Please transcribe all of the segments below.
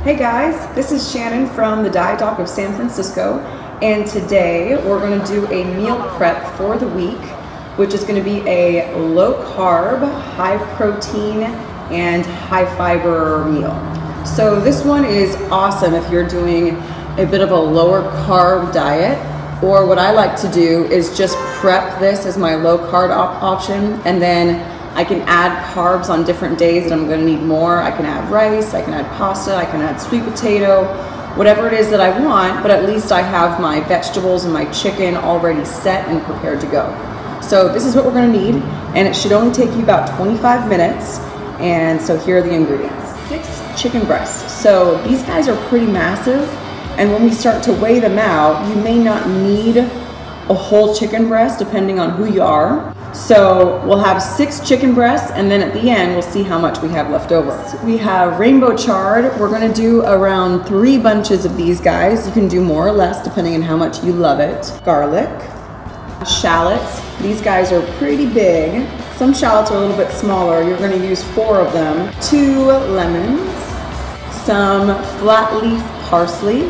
Hey guys, this is Shannon from the Diet Doc of San Francisco, and today we're going to do a meal prep for the week, which is going to be a low carb, high protein, and high fiber meal. So this one is awesome if you're doing a bit of a lower carb diet, or what I like to do is just prep this as my low carb option, and then I can add carbs on different days that I'm going to need more. I can add rice, I can add pasta, I can add sweet potato, whatever it is that I want, but at least I have my vegetables and my chicken already set and prepared to go. So this is what we're going to need, and it should only take you about 25 minutes. And so here are the ingredients. 6 chicken breasts. So these guys are pretty massive, and when we start to weigh them out, you may not need a whole chicken breast depending on who you are. So we'll have 6 chicken breasts, and then at the end we'll see how much we have left over. We have rainbow chard. We're going to do around 3 bunches of these guys. You can do more or less depending on how much you love it. Garlic, shallots. These guys are pretty big. Some shallots are a little bit smaller. You're going to use 4 of them. 2 lemons, some flat leaf parsley,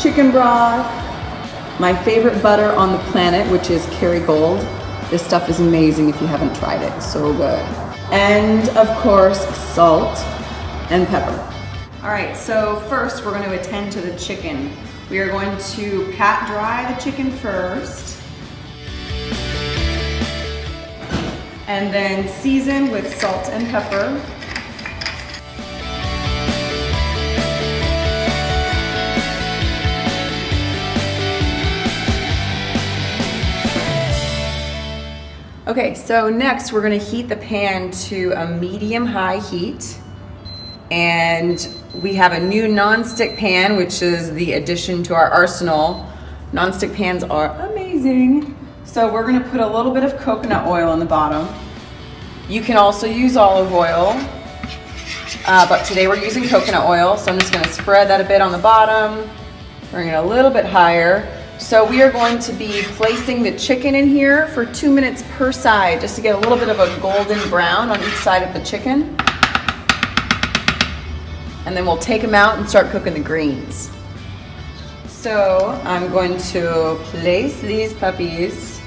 chicken broth, my favorite butter on the planet, which is Kerrygold. This stuff is amazing if you haven't tried it, so good. And of course, salt and pepper. All right, so first we're going to attend to the chicken. We are going to pat dry the chicken first, and then season with salt and pepper. Okay, so next we're gonna heat the pan to a medium-high heat. And we have a new non-stick pan, which is the addition to our arsenal. Non-stick pans are amazing. So we're gonna put a little bit of coconut oil on the bottom. You can also use olive oil, but today we're using coconut oil. So I'm just gonna spread that a bit on the bottom, bring it a little bit higher. So we are going to be placing the chicken in here for 2 minutes per side, just to get a little bit of a golden brown on each side of the chicken. And then we'll take them out and start cooking the greens. So I'm going to place these puppies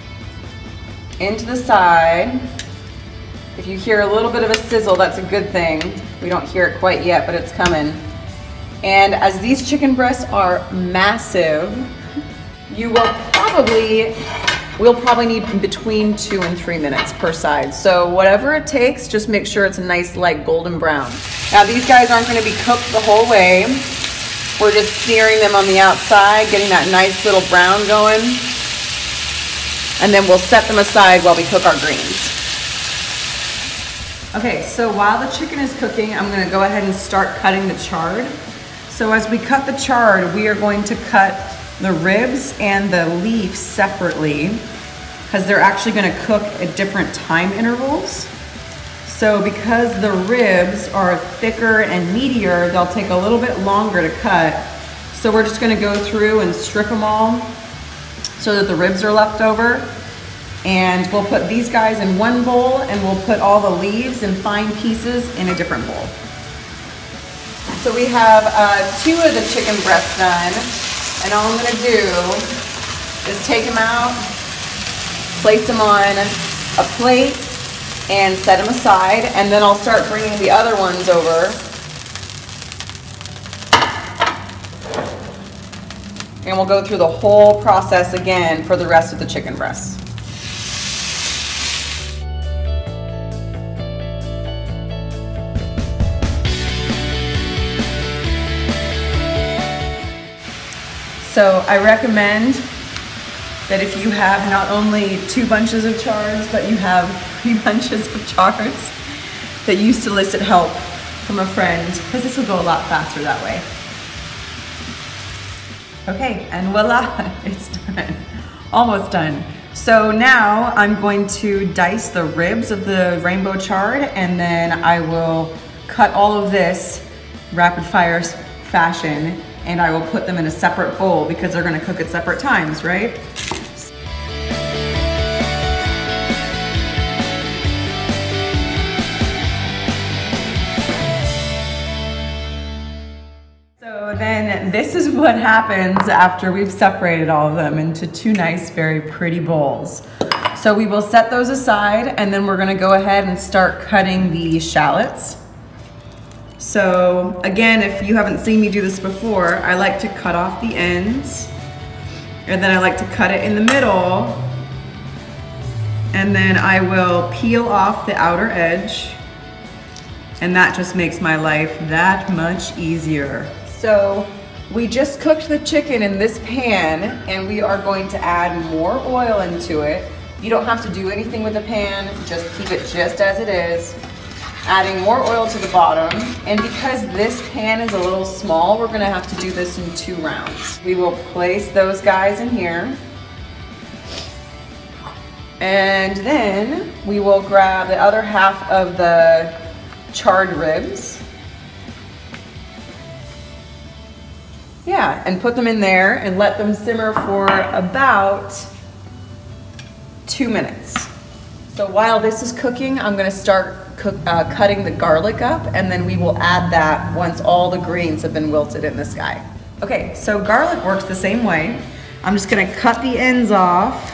into the side. If you hear a little bit of a sizzle, that's a good thing. We don't hear it quite yet, but it's coming. And as these chicken breasts are massive, we'll probably need between 2 and 3 minutes per side. So whatever it takes, just make sure it's a nice light golden brown. Now these guys aren't going to be cooked the whole way. We're just searing them on the outside, getting that nice little brown going. And then we'll set them aside while we cook our greens. Okay, so while the chicken is cooking, I'm going to go ahead and start cutting the chard. So as we cut the chard, we are going to cut the ribs and the leaf separately, because they're actually going to cook at different time intervals. So because the ribs are thicker and meatier, they'll take a little bit longer to cut. So we're just going to go through and strip them all so that the ribs are left over. And we'll put these guys in one bowl, and we'll put all the leaves and fine pieces in a different bowl. So we have 2 of the chicken breasts done. And all I'm gonna do is take them out, place them on a plate, and set them aside, and then I'll start bringing the other ones over. And we'll go through the whole process again for the rest of the chicken breasts. So I recommend that if you have not only 2 bunches of chards, but you have 3 bunches of chards, that you solicit help from a friend, because this will go a lot faster that way. Okay, and voila, it's done. Almost done. So now I'm going to dice the ribs of the rainbow chard, and then I will cut all of this rapid fire fashion, and I will put them in a separate bowl because they're going to cook at separate times, right? is what happens after we've separated all of them into two nice, very pretty bowls. So we will set those aside, and then we're gonna go ahead and start cutting the shallots. So again, if you haven't seen me do this before, I like to cut off the ends, and then I like to cut it in the middle, and then I will peel off the outer edge, and that just makes my life that much easier. So we just cooked the chicken in this pan, and we are going to add more oil into it. You don't have to do anything with the pan, just keep it just as it is. Adding more oil to the bottom, and because this pan is a little small, we're gonna have to do this in 2 rounds. We will place those guys in here, and then we will grab the other half of the charred ribs. Yeah, and put them in there and let them simmer for about 2 minutes. So while this is cooking, I'm gonna start cutting the garlic up, and then we will add that once all the greens have been wilted in this guy. Okay, so garlic works the same way. I'm just gonna cut the ends off,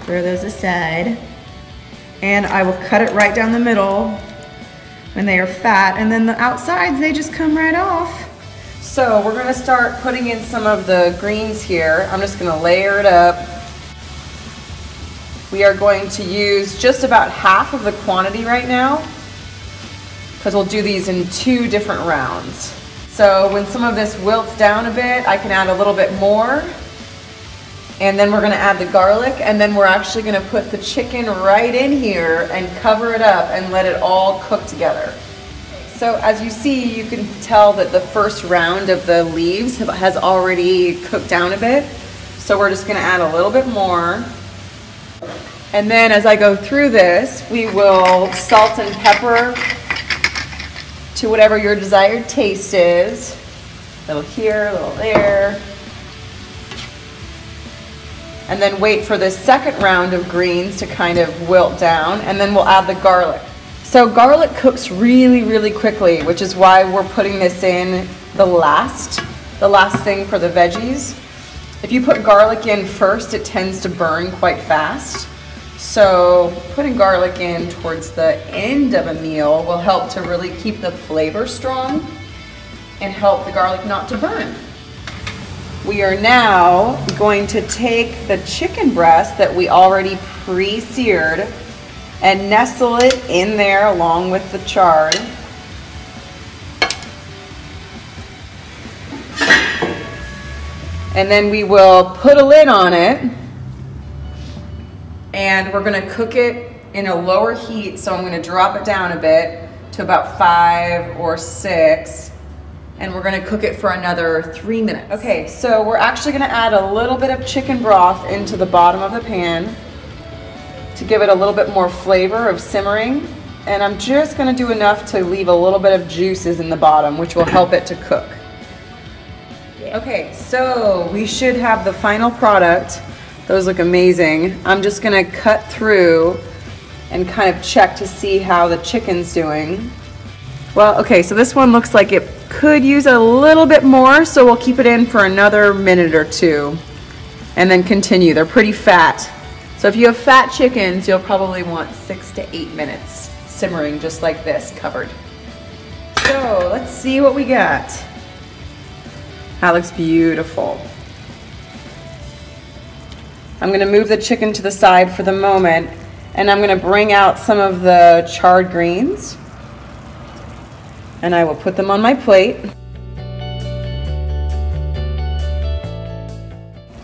throw those aside, and I will cut it right down the middle when they are fat, and then the outsides, they just come right off. So we're gonna start putting in some of the greens here. I'm just gonna layer it up. We are going to use just about half of the quantity right now, because we'll do these in 2 different rounds. So when some of this wilts down a bit, I can add a little bit more, and then we're gonna add the garlic, and then we're actually gonna put the chicken right in here and cover it up and let it all cook together. So as you see, you can tell that the first round of the leaves has already cooked down a bit. So we're just gonna add a little bit more. And then as I go through this, we will salt and pepper to whatever your desired taste is. A little here, a little there. And then wait for the second round of greens to kind of wilt down, and then we'll add the garlic. So garlic cooks really, really quickly, which is why we're putting this in the last thing for the veggies. If you put garlic in first, it tends to burn quite fast. So putting garlic in towards the end of a meal will help to really keep the flavor strong and help the garlic not to burn. We are now going to take the chicken breast that we already pre-seared and nestle it in there along with the chard. And then we will put a lid on it, and we're gonna cook it in a lower heat, so I'm gonna drop it down a bit to about 5 or 6, and we're gonna cook it for another 3 minutes. Okay, so we're actually gonna add a little bit of chicken broth into the bottom of the pan to give it a little bit more flavor of simmering, and I'm just gonna do enough to leave a little bit of juices in the bottom, which will help it to cook. Okay, so we should have the final product. Those look amazing. I'm just gonna cut through and kind of check to see how the chicken's doing. Well, okay, so this one looks like it could use a little bit more, so we'll keep it in for another minute or 2 and then continue. They're pretty fat. So if you have fat chickens, you'll probably want 6 to 8 minutes simmering just like this, covered. So let's see what we got. That looks beautiful. I'm gonna move the chicken to the side for the moment, and I'm gonna bring out some of the charred greens, and I will put them on my plate.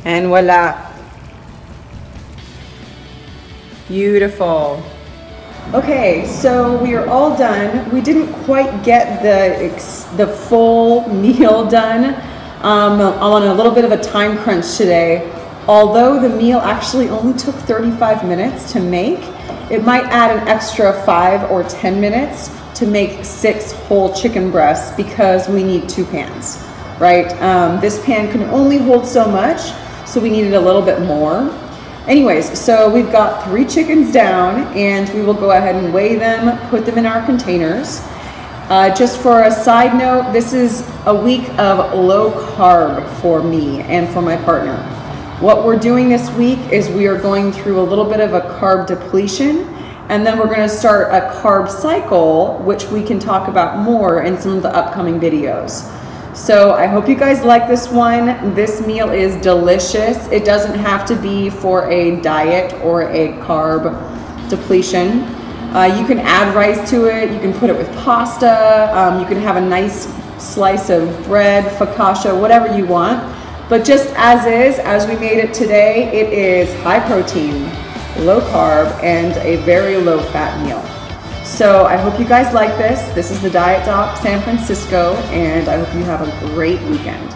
And voila. Beautiful. Okay, so we are all done. We didn't quite get the full meal done. I'm on a little bit of a time crunch today. Although the meal actually only took 35 minutes to make, it might add an extra 5 or 10 minutes to make 6 whole chicken breasts because we need 2 pans, right? This pan can only hold so much, so we needed a little bit more. Anyways, so we've got 3 chickens down, and we will go ahead and weigh them, put them in our containers. Just for a side note, this is a week of low carb for me and for my partner. What we're doing this week is we are going through a little bit of a carb depletion, and then we're going to start a carb cycle, which we can talk about more in some of the upcoming videos. So I hope you guys like this one. This meal is delicious. It doesn't have to be for a diet or a carb depletion. You can add rice to it. You can put it with pasta. You can have a nice slice of bread, focaccia, whatever you want. But just as is, as we made it today, it is high protein, low carb, and a very low fat meal. So I hope you guys like this. This is the Diet Doc San Francisco, and I hope you have a great weekend.